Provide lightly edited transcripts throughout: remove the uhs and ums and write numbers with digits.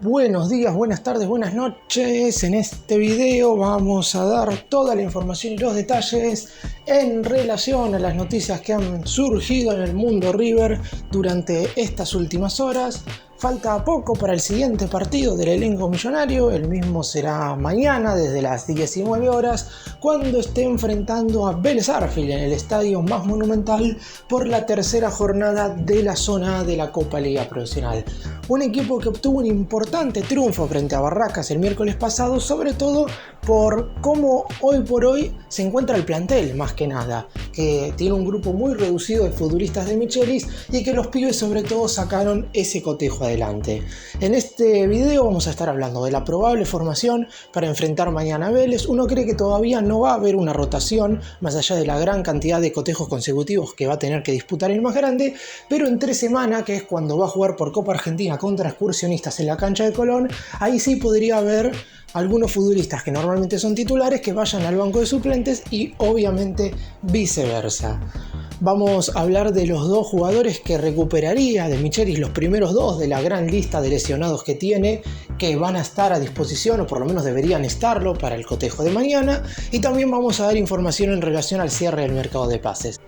Buenos días, buenas tardes, buenas noches. En este video vamos a dar toda la información y los detalles en relación a las noticias que han surgido en el mundo River durante estas últimas horas. Falta poco para el siguiente partido del elenco millonario, el mismo será mañana desde las 19 horas cuando esté enfrentando a Vélez Sarsfield en el estadio más monumental por la tercera jornada de la zona A de la Copa Liga Profesional. Un equipo que obtuvo un importante triunfo frente a Barracas el miércoles pasado, sobre todo por cómo hoy por hoy se encuentra el plantel, más que nada, que tiene un grupo muy reducido de futbolistas de Michelis y que los pibes sobre todo sacaron ese cotejo adelante. En este video vamos a estar hablando de la probable formación para enfrentar mañana a Vélez. Uno cree que todavía no va a haber una rotación, más allá de la gran cantidad de cotejos consecutivos que va a tener que disputar el más grande, pero en 3 semanas, que es cuando va a jugar por Copa Argentina contra Excursionistas en la cancha de Colón, ahí sí podría haber algunos futbolistas que normalmente son titulares que vayan al banco de suplentes y obviamente viceversa. Vamos a hablar de los dos jugadores que recuperaría de Michelis, los primeros dos de la gran lista de lesionados que tiene, que van a estar a disposición o por lo menos deberían estarlo para el cotejo de mañana, y también vamos a dar información en relación al cierre del mercado de pases.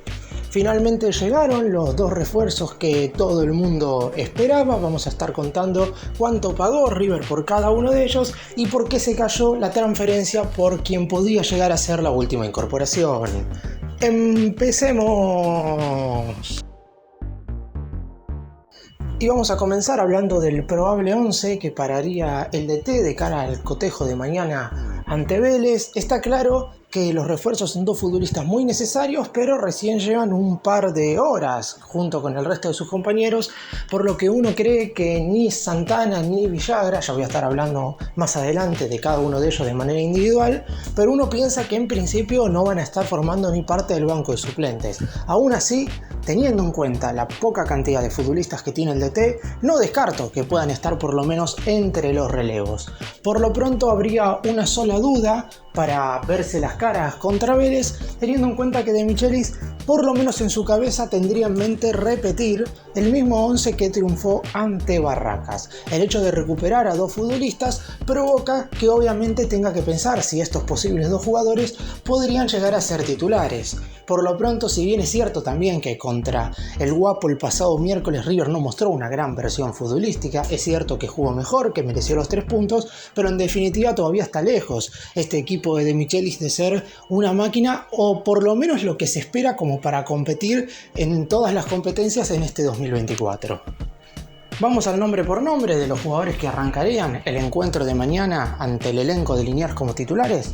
Finalmente llegaron los dos refuerzos que todo el mundo esperaba. Vamos a estar contando cuánto pagó River por cada uno de ellos y por qué se cayó la transferencia por quien podía llegar a ser la última incorporación. ¡Empecemos! Y vamos a comenzar hablando del probable 11 que pararía el DT de cara al cotejo de mañana ante Vélez. Está claro que los refuerzos son dos futbolistas muy necesarios, pero recién llevan un par de horas junto con el resto de sus compañeros, por lo que uno cree que ni Santana ni Villagra, ya voy a estar hablando más adelante de cada uno de ellos de manera individual, pero uno piensa que en principio no van a estar formando ni parte del banco de suplentes. Aún así, teniendo en cuenta la poca cantidad de futbolistas que tiene el DT, no descarto que puedan estar por lo menos entre los relevos. Por lo pronto habría una sola duda para verse las caras contra Vélez, teniendo en cuenta que De Michelis, por lo menos en su cabeza, tendría en mente repetir el mismo 11 que triunfó ante Barracas. El hecho de recuperar a dos futbolistas provoca que obviamente tenga que pensar si estos posibles dos jugadores podrían llegar a ser titulares. Por lo pronto, si bien es cierto también que contra el Guapo el pasado miércoles River no mostró una gran versión futbolística, es cierto que jugó mejor, que mereció los 3 puntos, pero en definitiva todavía está lejos este equipo de Michelis de ser una máquina, o por lo menos lo que se espera como para competir en todas las competencias en este 2024. Vamos al nombre por nombre de los jugadores que arrancarían el encuentro de mañana ante el elenco de Liniers como titulares.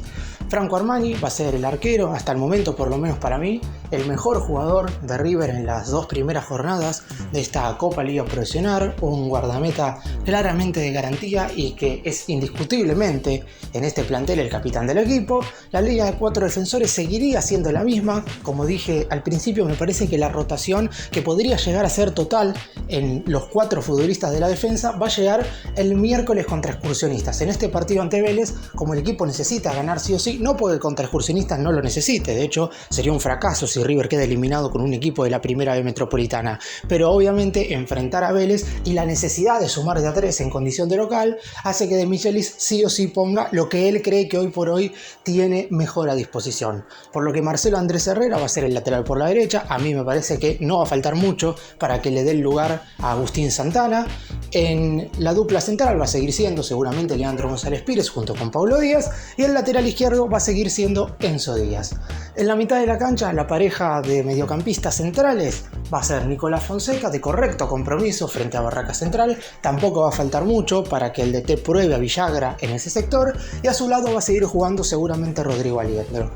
Franco Armani va a ser el arquero, hasta el momento por lo menos para mí, el mejor jugador de River en las 2 primeras jornadas de esta Copa Liga Profesional, un guardameta claramente de garantía y que es indiscutiblemente en este plantel el capitán del equipo. La línea de 4 defensores seguiría siendo la misma, como dije al principio, me parece que la rotación que podría llegar a ser total en los 4 futbolistas de la defensa va a llegar el miércoles contra Excursionistas. En este partido ante Vélez, como el equipo necesita ganar sí o sí, no porque contra Excursionistas no lo necesite, de hecho sería un fracaso si River queda eliminado con un equipo de la primera B Metropolitana, pero obviamente enfrentar a Vélez y la necesidad de sumar de a 3 en condición de local hace que De Michelis sí o sí ponga lo que él cree que hoy por hoy tiene mejor a disposición, por lo que Marcelo Andrés Herrera va a ser el lateral por la derecha. A mí me parece que no va a faltar mucho para que le dé el lugar a Agustín Santana. En la dupla central va a seguir siendo seguramente Leandro González Pires junto con Paulo Díaz, y el lateral izquierdo va a seguir siendo Enzo Díaz. En la mitad de la cancha, la pareja de mediocampistas centrales va a ser Nicolás Fonseca, de correcto compromiso frente a Barracas Central. Tampoco va a faltar mucho para que el DT pruebe a Villagra en ese sector, y a su lado va a seguir jugando seguramente Rodrigo Aliendro.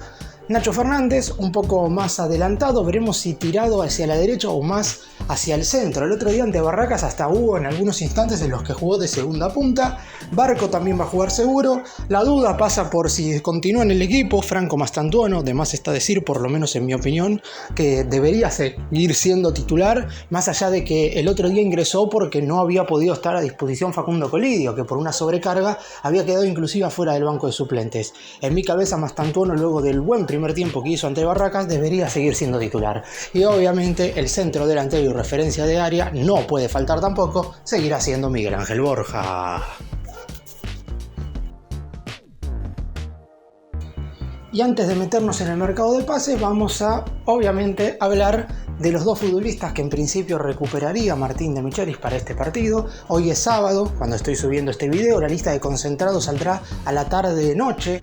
Nacho Fernández, un poco más adelantado, veremos si tirado hacia la derecha o más hacia el centro. El otro día ante Barracas hasta hubo en algunos instantes en los que jugó de segunda punta. Barco también va a jugar seguro. La duda pasa por si continúa en el equipo Franco Mastantuono, de más está decir, por lo menos en mi opinión, que debería seguir siendo titular, más allá de que el otro día ingresó porque no había podido estar a disposición Facundo Colidio, que por una sobrecarga había quedado inclusive afuera del banco de suplentes. En mi cabeza Mastantuono, luego del buen primer tiempo que hizo ante Barracas, debería seguir siendo titular. Y obviamente el centro delantero y referencia de área no puede faltar tampoco, seguirá siendo Miguel Ángel Borja. Y antes de meternos en el mercado de pases, vamos a, obviamente, hablar de los dos futbolistas que en principio recuperaría Martín de Michelis para este partido. Hoy es sábado, cuando estoy subiendo este video, la lista de concentrados saldrá a la tarde-noche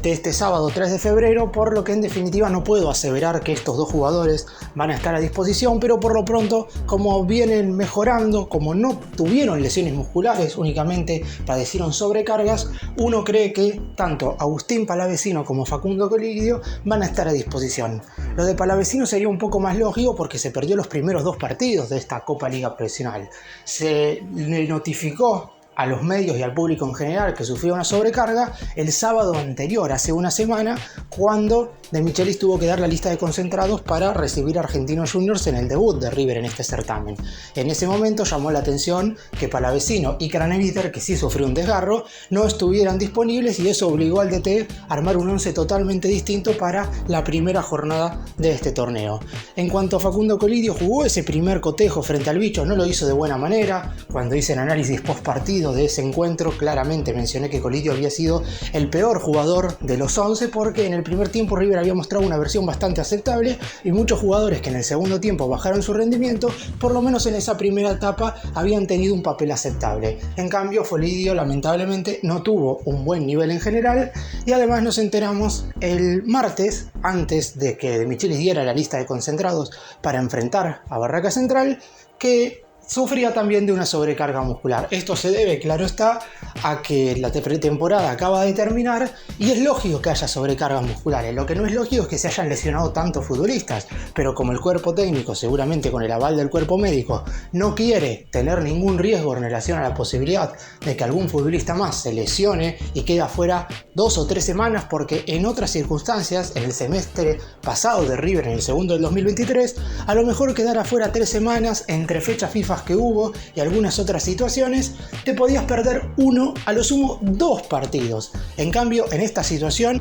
de este sábado 3 de febrero, por lo que en definitiva no puedo aseverar que estos dos jugadores van a estar a disposición, pero por lo pronto, como vienen mejorando, como no tuvieron lesiones musculares, únicamente padecieron sobrecargas, uno cree que tanto Agustín Palavecino como Facundo Colidio van a estar a disposición. Lo de Palavecino sería un poco más lógico porque se perdió los primeros dos partidos de esta Copa Liga Profesional. Se le notificó a los medios y al público en general que sufrió una sobrecarga el sábado anterior, hace una semana, cuando De Michelis tuvo que dar la lista de concentrados para recibir a Argentinos Juniors en el debut de River en este certamen. En ese momento llamó la atención que Palavecino y Craneviter, que sí sufrió un desgarro, no estuvieran disponibles, y eso obligó al DT a armar un once totalmente distinto para la primera jornada de este torneo. En cuanto a Facundo Colidio, jugó ese primer cotejo frente al Bicho, no lo hizo de buena manera. Cuando hice el análisis post partido de ese encuentro, claramente mencioné que Colidio había sido el peor jugador de los 11, porque en el primer tiempo River había mostrado una versión bastante aceptable y muchos jugadores que en el segundo tiempo bajaron su rendimiento, por lo menos en esa primera etapa, habían tenido un papel aceptable. En cambio, Colidio lamentablemente no tuvo un buen nivel en general, y además nos enteramos el martes, antes de que De Michelis diera la lista de concentrados para enfrentar a Barraca Central, que sufría también de una sobrecarga muscular. Esto se debe, claro está, a que la pretemporada acaba de terminar y es lógico que haya sobrecargas musculares. Lo que no es lógico es que se hayan lesionado tantos futbolistas, pero como el cuerpo técnico, seguramente con el aval del cuerpo médico, no quiere tener ningún riesgo en relación a la posibilidad de que algún futbolista más se lesione y quede afuera 2 o 3 semanas, porque en otras circunstancias, en el semestre pasado de River, en el segundo del 2023, a lo mejor quedar afuera 3 semanas entre fechas FIFA que hubo y algunas otras situaciones, te podías perder uno, a lo sumo 2 partidos. En cambio, en esta situación,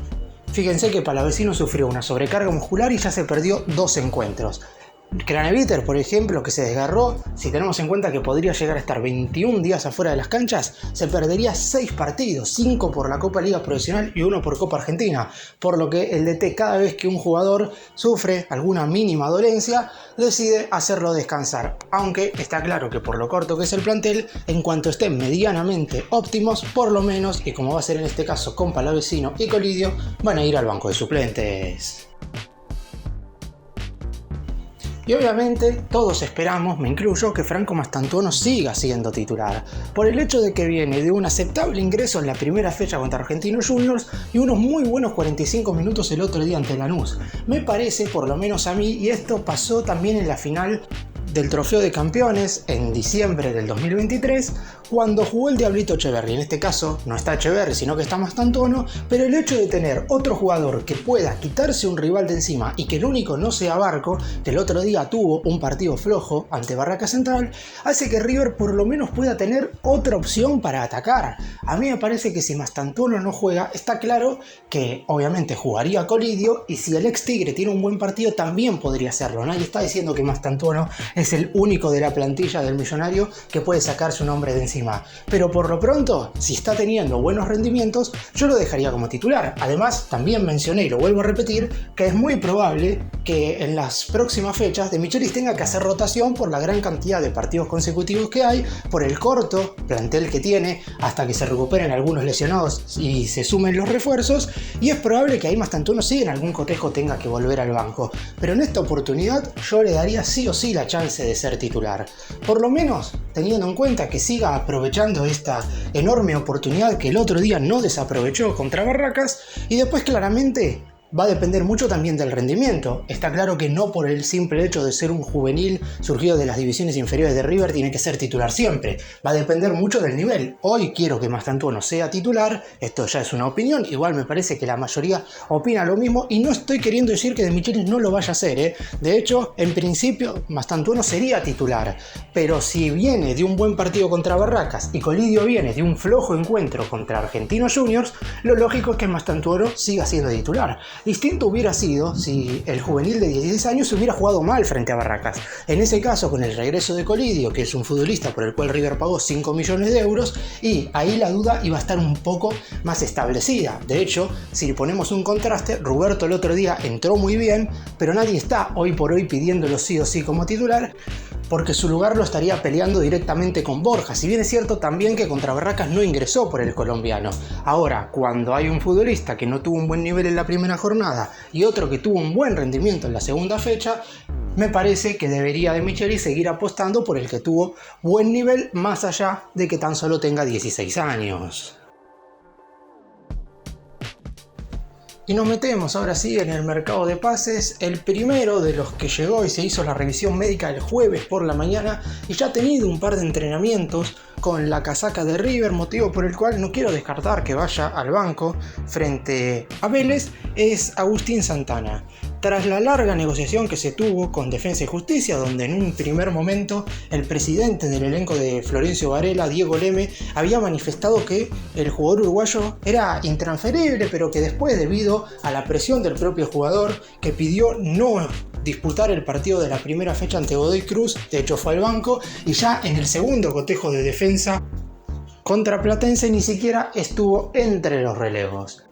fíjense que Palavecino sufrió una sobrecarga muscular y ya se perdió 2 encuentros. Craneviter, por ejemplo, que se desgarró, si tenemos en cuenta que podría llegar a estar 21 días afuera de las canchas, se perdería 6 partidos, 5 por la Copa Liga Profesional y 1 por Copa Argentina, por lo que el DT, cada vez que un jugador sufre alguna mínima dolencia, decide hacerlo descansar, aunque está claro que por lo corto que es el plantel, en cuanto estén medianamente óptimos, por lo menos, y como va a ser en este caso con Palavecino y Colidio, van a ir al banco de suplentes. Y obviamente todos esperamos, me incluyo, que Franco Mastantuono siga siendo titular, por el hecho de que viene de un aceptable ingreso en la primera fecha contra Argentinos Juniors y unos muy buenos 45 minutos el otro día ante Lanús. Me parece, por lo menos a mí, y esto pasó también en la final del Trofeo de Campeones en diciembre del 2023, cuando jugó el Diablito Echeverri. En este caso no está Echeverri, sino que está Mastantuono, pero el hecho de tener otro jugador que pueda quitarse un rival de encima y que el único no sea Barco, que el otro día tuvo un partido flojo ante Barraca Central, hace que River por lo menos pueda tener otra opción para atacar. A mí me parece que si Mastantuono no juega, está claro que obviamente jugaría Colidio, y si el ex Tigre tiene un buen partido también podría hacerlo. Nadie está diciendo que Mastantuono es el único de la plantilla del Millonario que puede sacarse un hombre de encima, pero por lo pronto, si está teniendo buenos rendimientos, yo lo dejaría como titular. Además, también mencioné, y lo vuelvo a repetir, que es muy probable que en las próximas fechas De Michelis tenga que hacer rotación por la gran cantidad de partidos consecutivos que hay, por el corto plantel que tiene, hasta que se recuperen algunos lesionados y se sumen los refuerzos, y es probable que ahí Mastantuono sí en algún cotejo tenga que volver al banco, pero en esta oportunidad yo le daría sí o sí la chance de ser titular, por lo menos teniendo en cuenta que siga aprovechando esta enorme oportunidad que el otro día no desaprovechó contra Barracas, y después claramente va a depender mucho también del rendimiento. Está claro que no por el simple hecho de ser un juvenil surgido de las divisiones inferiores de River tiene que ser titular siempre. Va a depender mucho del nivel. Hoy quiero que Mastantuono sea titular, esto ya es una opinión, igual me parece que la mayoría opina lo mismo, y no estoy queriendo decir que De Michelis no lo vaya a hacer, De hecho, en principio Mastantuono sería titular, pero si viene de un buen partido contra Barracas y Colidio viene de un flojo encuentro contra Argentinos Juniors, lo lógico es que Mastantuono siga siendo titular. Distinto hubiera sido si el juvenil de 16 años hubiera jugado mal frente a Barracas. En ese caso, con el regreso de Colidio, que es un futbolista por el cual River pagó 5 millones de euros, y ahí la duda iba a estar un poco más establecida. De hecho, si ponemos un contraste, Roberto el otro día entró muy bien, pero nadie está hoy por hoy pidiéndolo sí o sí como titular, porque su lugar lo estaría peleando directamente con Borja. Si bien es cierto también que contra Barracas no ingresó por el colombiano. Ahora, cuando hay un futbolista que no tuvo un buen nivel en la primera jornada y otro que tuvo un buen rendimiento en la segunda fecha, me parece que debería De Michelis seguir apostando por el que tuvo buen nivel, más allá de que tan solo tenga 16 años. Y nos metemos ahora sí en el mercado de pases, el primero de los que llegó y se hizo la revisión médica el jueves por la mañana y ya ha tenido un par de entrenamientos con la casaca de River, motivo por el cual no quiero descartar que vaya al banco frente a Vélez, es Agustín Santana. Tras la larga negociación que se tuvo con Defensa y Justicia, donde en un primer momento el presidente del elenco de Florencio Varela, Diego Leme, había manifestado que el jugador uruguayo era intransferible, pero que después, debido a la presión del propio jugador, que pidió no disputar el partido de la primera fecha ante Godoy Cruz, de hecho fue al banco, y ya en el segundo cotejo de Defensa contra Platense ni siquiera estuvo entre los relevos.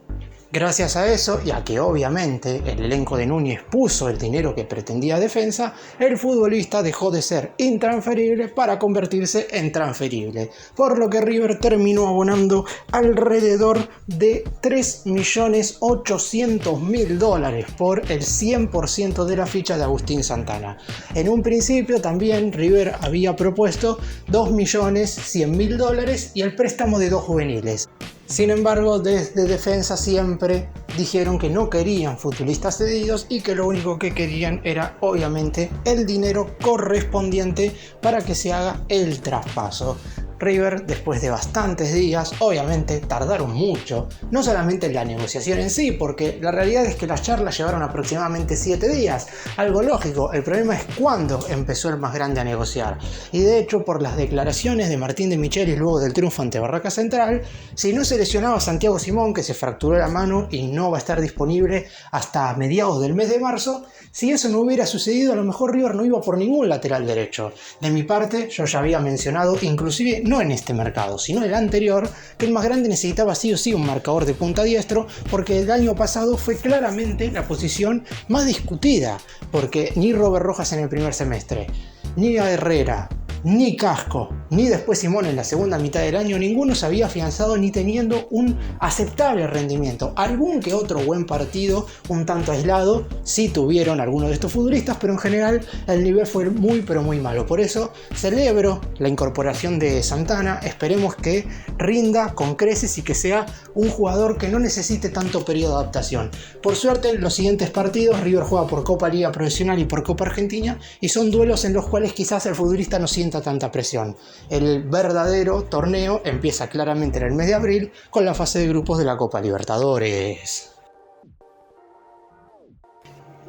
Gracias a eso, y a que obviamente el elenco de Núñez puso el dinero que pretendía Defensa, el futbolista dejó de ser intransferible para convertirse en transferible, por lo que River terminó abonando alrededor de $3.800.000 por el 100% de la ficha de Agustín Santana. En un principio también River había propuesto $2.100.000 y el préstamo de 2 juveniles. Sin embargo, desde Defensa siempre dijeron que no querían futbolistas cedidos y que lo único que querían era obviamente el dinero correspondiente para que se haga el traspaso. River, después de bastantes días, obviamente tardaron mucho, no solamente en la negociación en sí, porque la realidad es que las charlas llevaron aproximadamente 7 días, algo lógico. El problema es cuándo empezó el más grande a negociar, y de hecho por las declaraciones de Martín de Michelis luego del triunfo ante Barracas Central, si no se lesionaba Santiago Simón, que se fracturó la mano y no va a estar disponible hasta mediados del mes de marzo, si eso no hubiera sucedido, a lo mejor River no iba por ningún lateral derecho. De mi parte, yo ya había mencionado, inclusive no en este mercado, sino en el anterior, que el más grande necesitaba sí o sí un marcador de punta diestro, porque el año pasado fue claramente la posición más discutida, porque ni Robert Rojas en el primer semestre, ni a Herrera, ni Casco, ni después Simón en la segunda mitad del año, ninguno se había afianzado ni teniendo un aceptable rendimiento. Algún que otro buen partido, un tanto aislado, sí tuvieron algunos de estos futbolistas, pero en general el nivel fue muy pero muy malo. Por eso celebro la incorporación de Santana, esperemos que rinda con creces y que sea un jugador que no necesite tanto periodo de adaptación. Por suerte, en los siguientes partidos River juega por Copa Liga Profesional y por Copa Argentina, y son duelos en los cuales quizás el futbolista no sienta tanta presión. El verdadero torneo empieza claramente en el mes de abril con la fase de grupos de la Copa Libertadores.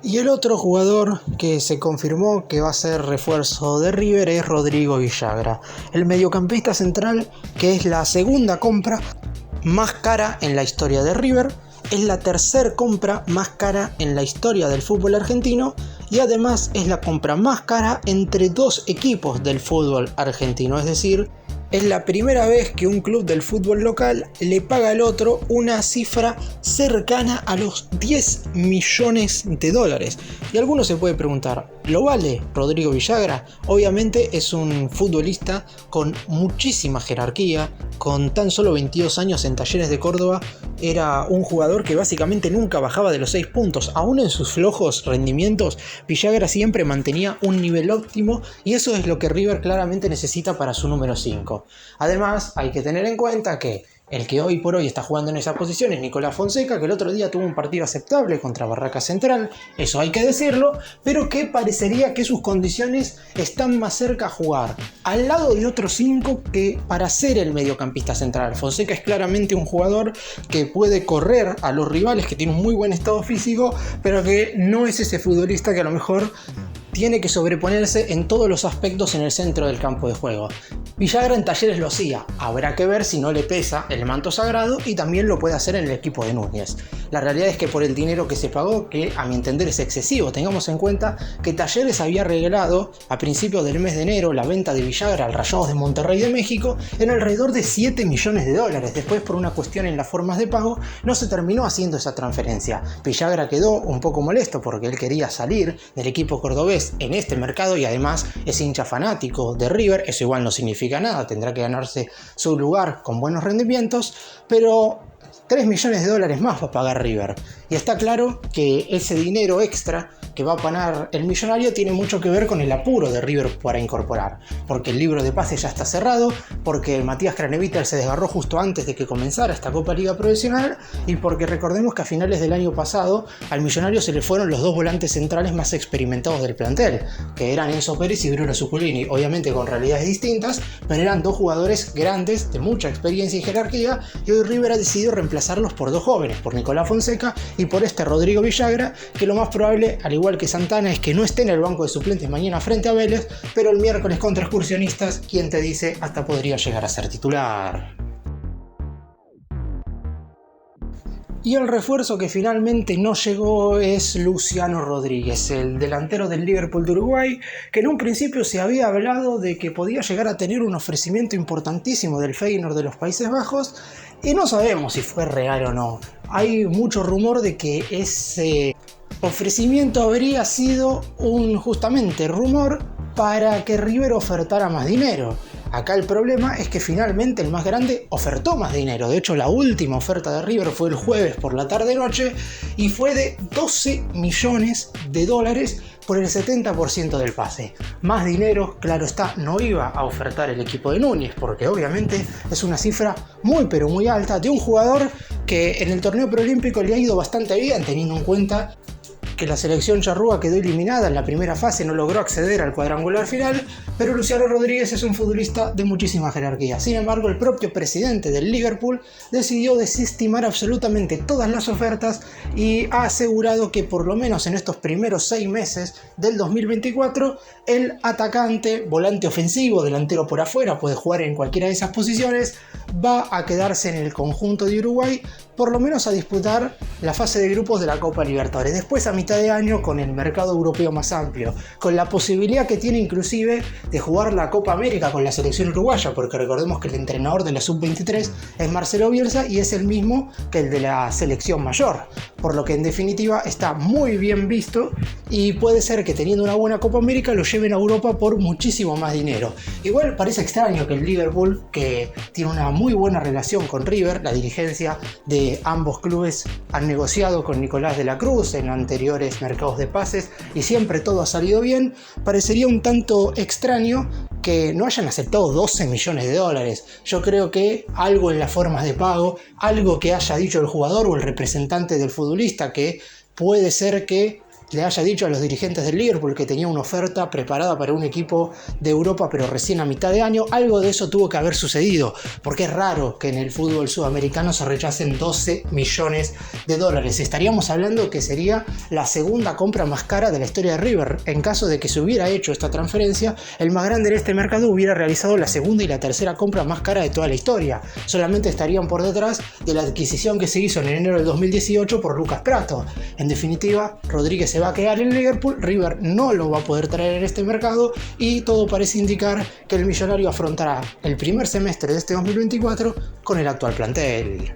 Y el otro jugador que se confirmó que va a ser refuerzo de River es Rodrigo Villagra, el mediocampista central, que es la segunda compra más cara en la historia de River, es la tercera compra más cara en la historia del fútbol argentino y además es la compra más cara entre 2 equipos del fútbol argentino, es decir, es la primera vez que un club del fútbol local le paga al otro una cifra cercana a los $10 millones. Y alguno se puede preguntar, ¿lo vale Rodrigo Villagra? Obviamente es un futbolista con muchísima jerarquía, con tan solo 22 años en Talleres de Córdoba, era un jugador que básicamente nunca bajaba de los 6 puntos. Aún en sus flojos rendimientos, Villagra siempre mantenía un nivel óptimo y eso es lo que River claramente necesita para su número 5. Además, hay que tener en cuenta que el que hoy por hoy está jugando en esa posición es Nicolás Fonseca, que el otro día tuvo un partido aceptable contra Barracas Central, eso hay que decirlo, pero que parecería que sus condiciones están más cerca a jugar al lado de otros 5 que para ser el mediocampista central. Fonseca es claramente un jugador que puede correr a los rivales, que tiene un muy buen estado físico, pero que no es ese futbolista que a lo mejor tiene que sobreponerse en todos los aspectos en el centro del campo de juego. Villagra en Talleres lo hacía, habrá que ver si no le pesa el manto sagrado y también lo puede hacer en el equipo de Núñez. La realidad es que por el dinero que se pagó, que a mi entender es excesivo, tengamos en cuenta que Talleres había regalado a principios del mes de enero la venta de Villagra al Rayados de Monterrey de México en alrededor de 7 millones de dólares. Después, por una cuestión en las formas de pago, no se terminó haciendo esa transferencia. Villagra quedó un poco molesto porque él quería salir del equipo cordobés en este mercado y además es hincha fanático de River. Eso igual no significa nada, tendrá que ganarse su lugar con buenos rendimientos, pero 3 millones de dólares más va a pagar River. Y está claro que ese dinero extra que va a pagar el millonario tiene mucho que ver con el apuro de River para incorporar, porque el libro de pases ya está cerrado, porque Matías Craneviter se desgarró justo antes de que comenzara esta Copa Liga Profesional y porque recordemos que a finales del año pasado al millonario se le fueron los dos volantes centrales más experimentados del plantel, que eran Enzo Pérez y Bruno Zuculini, obviamente con realidades distintas, pero eran dos jugadores grandes de mucha experiencia y jerarquía, y hoy River ha decidido reemplazarlos por dos jóvenes, por Nicolás Fonseca y por este Rodrigo Villagra, que lo más probable, al igual que Santana, es que no esté en el banco de suplentes mañana frente a Vélez, pero el miércoles contra Excursionistas, quien te dice, hasta podría llegar a ser titular. Y el refuerzo que finalmente no llegó es Luciano Rodríguez, el delantero del Liverpool de Uruguay, que en un principio se había hablado de que podía llegar a tener un ofrecimiento importantísimo del Feyenoord de los Países Bajos, y no sabemos si fue real o no. Hay mucho rumor de que ese ofrecimiento habría sido justamente rumor para que River ofertara más dinero. Acá el problema es que finalmente el más grande ofertó más dinero. De hecho, la última oferta de River fue el jueves por la tarde-noche y fue de 12 millones de dólares por el 70% del pase. Más dinero, claro está, no iba a ofertar el equipo de Núñez, porque obviamente es una cifra muy pero muy alta de un jugador que en el torneo preolímpico le ha ido bastante bien, teniendo en cuenta que la selección charrúa quedó eliminada en la primera fase, no logró acceder al cuadrangular final, pero Luciano Rodríguez es un futbolista de muchísima jerarquía. Sin embargo, el propio presidente del Liverpool decidió desestimar absolutamente todas las ofertas y ha asegurado que por lo menos en estos primeros 6 meses del 2024, el atacante, volante ofensivo, delantero por afuera, puede jugar en cualquiera de esas posiciones, va a quedarse en el conjunto de Uruguay, por lo menos a disputar la fase de grupos de la Copa Libertadores. Después, a mitad de año, con el mercado europeo más amplio, con la posibilidad que tiene inclusive de jugar la Copa América con la selección uruguaya, porque recordemos que el entrenador de la Sub-23 es Marcelo Bielsa y es el mismo que el de la selección mayor, por lo que en definitiva está muy bien visto y puede ser que teniendo una buena Copa América lo lleven a Europa por muchísimo más dinero. Igual parece extraño que el Liverpool, que tiene una muy buena relación con River, la dirigencia de ambos clubes han negociado con Nicolás de la Cruz en anteriores mercados de pases y siempre todo ha salido bien, parecería un tanto extraño que no hayan aceptado 12 millones de dólares. Yo creo que algo en las formas de pago, algo que haya dicho el jugador o el representante del futbolista, que puede ser que le haya dicho a los dirigentes del Liverpool que tenía una oferta preparada para un equipo de Europa pero recién a mitad de año, algo de eso tuvo que haber sucedido, porque es raro que en el fútbol sudamericano se rechacen 12 millones de dólares. Estaríamos hablando que sería la segunda compra más cara de la historia de River. En caso de que se hubiera hecho esta transferencia, el más grande en este mercado hubiera realizado la segunda y la tercera compra más cara de toda la historia. Solamente estarían por detrás de la adquisición que se hizo en enero del 2018 por Lucas Pratto. En definitiva, Rodríguez se va a quedar en Liverpool, River no lo va a poder traer en este mercado y todo parece indicar que el millonario afrontará el primer semestre de este 2024 con el actual plantel.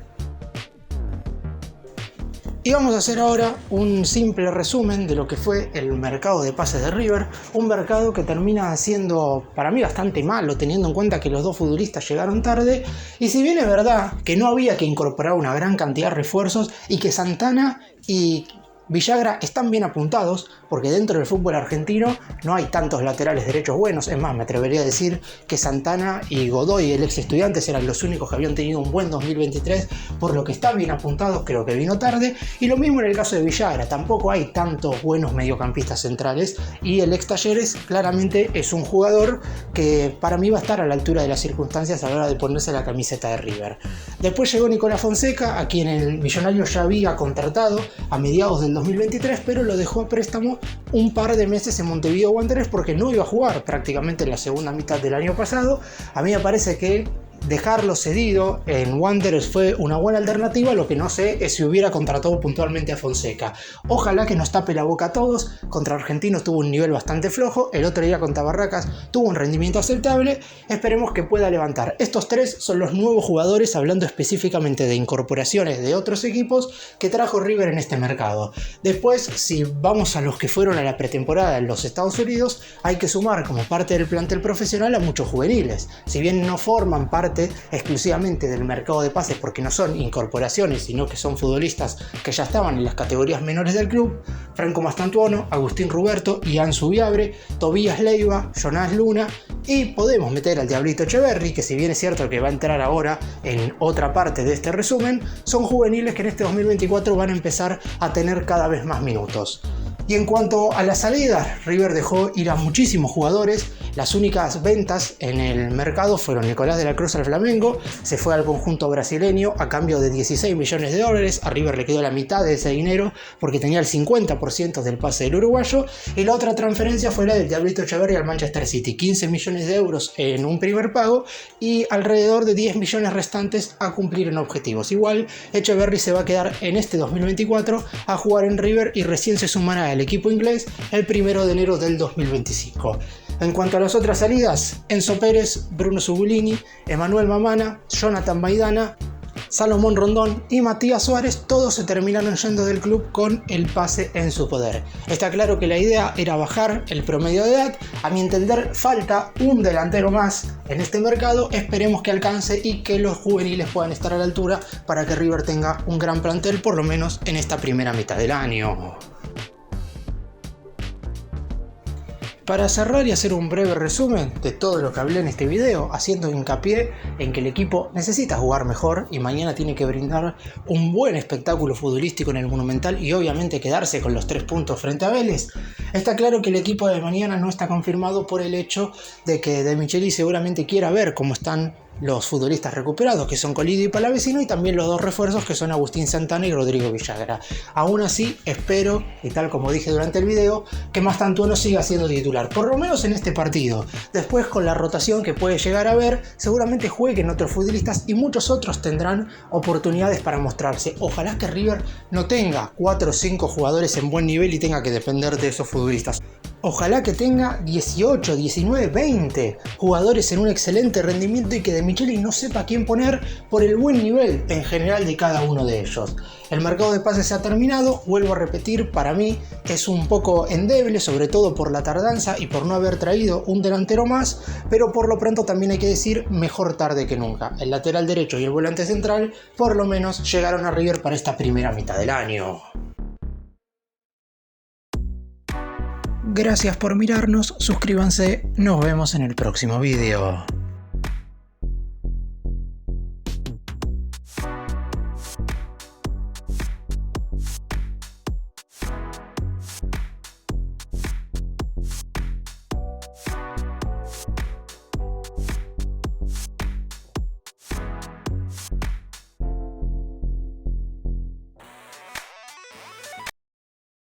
Y vamos a hacer ahora un simple resumen de lo que fue el mercado de pases de River, un mercado que termina siendo para mí bastante malo, teniendo en cuenta que los dos futbolistas llegaron tarde, y si bien es verdad que no había que incorporar una gran cantidad de refuerzos y que Santana y Villagra están bien apuntados, porque dentro del fútbol argentino no hay tantos laterales derechos buenos. Es más, me atrevería a decir que Santana y Godoy, el ex Estudiantes, eran los únicos que habían tenido un buen 2023, por lo que están bien apuntados, creo que vino tarde. Y lo mismo en el caso de Villagra, tampoco hay tantos buenos mediocampistas centrales, y el ex Talleres claramente es un jugador que para mí va a estar a la altura de las circunstancias a la hora de ponerse la camiseta de River. Después llegó Nicolás Fonseca, a quien el millonario ya había contratado a mediados del 2023, pero lo dejó a préstamo un par de meses en Montevideo Wanderers porque no iba a jugar prácticamente en la segunda mitad del año pasado. A mí me parece que dejarlo cedido en Wanderers fue una buena alternativa. Lo que no sé es si hubiera contratado puntualmente a Fonseca. Ojalá que nos tape la boca a todos. Contra Argentinos tuvo un nivel bastante flojo, el otro día contra Barracas tuvo un rendimiento aceptable. Esperemos que pueda levantar. Estos tres son los nuevos jugadores, hablando específicamente de incorporaciones de otros equipos que trajo River en este mercado. Después, si vamos a los que fueron a la pretemporada en los Estados Unidos, hay que sumar como parte del plantel profesional a muchos juveniles. Si bien no forman parte exclusivamente del mercado de pases porque no son incorporaciones, sino que son futbolistas que ya estaban en las categorías menores del club: Franco Mastantuono, Agustín Ruberto, Ian Subiabre, Tobías Leiva, Jonás Luna, y podemos meter al Diablito Echeverri, que si bien es cierto que va a entrar ahora en otra parte de este resumen, son juveniles que en este 2024 van a empezar a tener cada vez más minutos. Y en cuanto a la salida, River dejó ir a muchísimos jugadores. Las únicas ventas en el mercado fueron Nicolás de la Cruz al Flamengo, se fue al conjunto brasileño a cambio de 16 millones de dólares, a River le quedó la mitad de ese dinero porque tenía el 50% del pase del uruguayo, y la otra transferencia fue la del Diablito Echeverri al Manchester City, 15 millones de euros en un primer pago y alrededor de 10 millones restantes a cumplir en objetivos. Igual, Echeverri se va a quedar en este 2024 a jugar en River y recién se sumará al equipo inglés el 1 de enero del 2025. En cuanto a las otras salidas, Enzo Pérez, Bruno Subulini, Emanuel Mamana, Jonathan Maidana, Salomón Rondón y Matías Suárez, todos se terminaron yendo del club con el pase en su poder. Está claro que la idea era bajar el promedio de edad. A mi entender, falta un delantero más en este mercado. Esperemos que alcance y que los juveniles puedan estar a la altura para que River tenga un gran plantel, por lo menos en esta primera mitad del año. Para cerrar y hacer un breve resumen de todo lo que hablé en este video, haciendo hincapié en que el equipo necesita jugar mejor y mañana tiene que brindar un buen espectáculo futbolístico en el Monumental y obviamente quedarse con los 3 puntos frente a Vélez. Está claro que el equipo de mañana no está confirmado por el hecho de que De Micheli seguramente quiera ver cómo están los futbolistas recuperados, que son Colidio y Palavecino, y también los dos refuerzos, que son Agustín Santana y Rodrigo Villagra. Aún así, espero, y tal como dije durante el video, que Mastantuono siga siendo titular, por lo menos en este partido. Después, con la rotación que puede llegar a haber, seguramente jueguen otros futbolistas y muchos otros tendrán oportunidades para mostrarse. Ojalá que River no tenga 4 o 5 jugadores en buen nivel y tenga que depender de esos futbolistas. Ojalá que tenga 18, 19, 20 jugadores en un excelente rendimiento y que De Micheli no sepa quién poner por el buen nivel en general de cada uno de ellos. El mercado de pases se ha terminado, vuelvo a repetir, para mí es un poco endeble, sobre todo por la tardanza y por no haber traído un delantero más, pero por lo pronto también hay que decir mejor tarde que nunca. El lateral derecho y el volante central por lo menos llegaron a River para esta primera mitad del año. Gracias por mirarnos, suscríbanse, nos vemos en el próximo video.